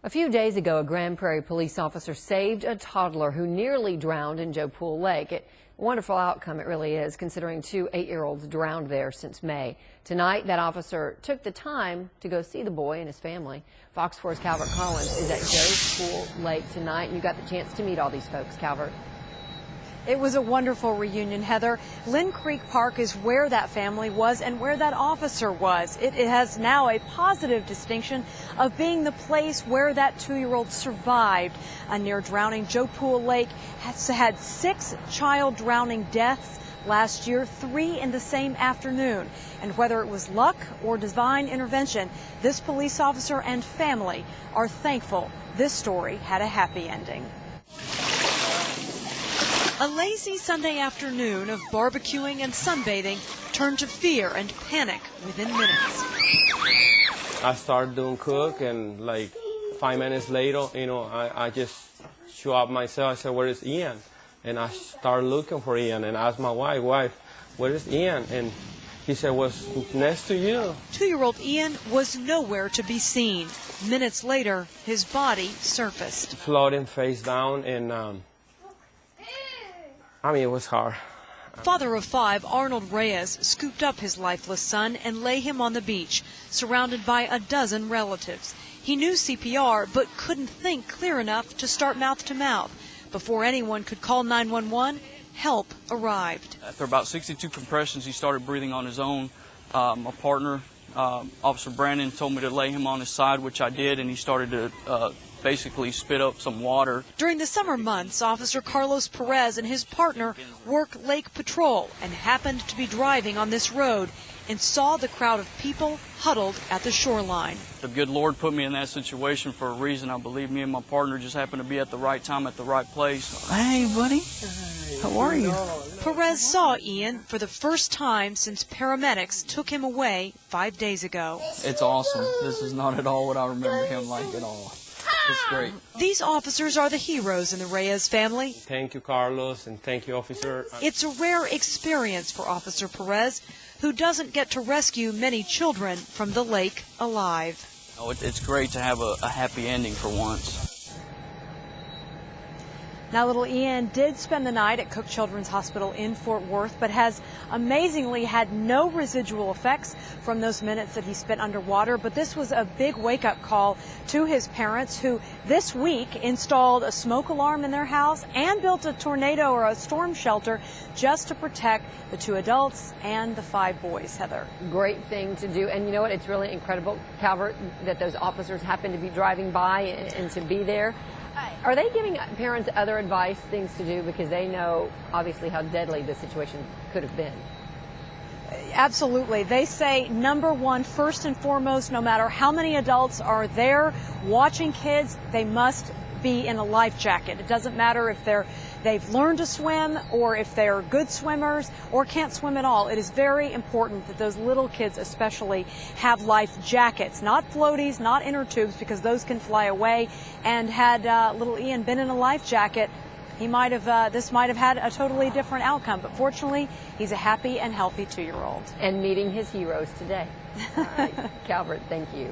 A few days ago, a Grand Prairie police officer saved a toddler who nearly drowned in Joe Pool Lake. A wonderful outcome it really is, considering two 8-year-olds drowned there since May. Tonight, that officer took the time to go see the boy and his family. Fox 4's Calvert Collins is at Joe Pool Lake tonight, and you got the chance to meet all these folks, Calvert. It was a wonderful reunion, Heather. Lynn Creek Park is where that family was and where that officer was. It has now a positive distinction of being the place where that 2-year-old survived a near drowning. Joe Pool Lake has had 6 child drowning deaths last year, 3 in the same afternoon. And whether it was luck or divine intervention, this police officer and family are thankful this story had a happy ending. A lazy Sunday afternoon of barbecuing and sunbathing turned to fear and panic within minutes. I started doing cook, and like 5 minutes later, I just show up myself. I said, "Where is Ian?" And I started looking for Ian and asked my wife, "Where is Ian?" And he said, "Was next to you." 2-year-old Ian was nowhere to be seen. Minutes later, his body surfaced. Floating face down, and it was hard. Father of 5, Arnold Reyes, scooped up his lifeless son and lay him on the beach, surrounded by a dozen relatives. He knew CPR, but couldn't think clear enough to start mouth to mouth. Before anyone could call 911, help arrived. After about 62 compressions, he started breathing on his own. My partner, Officer Brandon, told me to lay him on his side, which I did, and he started to basically spit up some water. During the summer months, Officer Carlos Perez and his partner work lake patrol and happened to be driving on this road and saw the crowd of people huddled at the shoreline. The good Lord put me in that situation for a reason. I believe me and my partner just happened to be at the right time at the right place. Hey, buddy. How are you? Perez saw Ian for the first time since paramedics took him away 5 days ago. It's awesome. This is not at all what I remember him like at all. It's great. These officers are the heroes in the Reyes family. Thank you, Carlos, and thank you, officer. It's a rare experience for Officer Perez, who doesn't get to rescue many children from the lake alive. Oh, it's great to have a happy ending for once. Now, little Ian did spend the night at Cook Children's Hospital in Fort Worth, but has amazingly had no residual effects from those minutes that he spent underwater. But this was a big wake-up call to his parents, who this week installed a smoke alarm in their house and built a tornado or a storm shelter just to protect the 2 adults and the 5 boys, Heather. Great thing to do. And you know what? It's really incredible, Calvert, that those officers happen to be driving by and to be there. Are they giving parents other advice, things to do, because they know obviously how deadly this situation could have been? Absolutely. They say, number one, first and foremost, no matter how many adults are there watching kids, they must be in a life jacket. It doesn't matter if they've learned to swim or if they're good swimmers or can't swim at all. It is very important that those little kids especially have life jackets, not floaties, not inner tubes, because those can fly away. And had little Ian been in a life jacket, he might have this might have had a totally different outcome. But fortunately, he's a happy and healthy 2-year-old. And meeting his heroes today. All right. Calvert, thank you.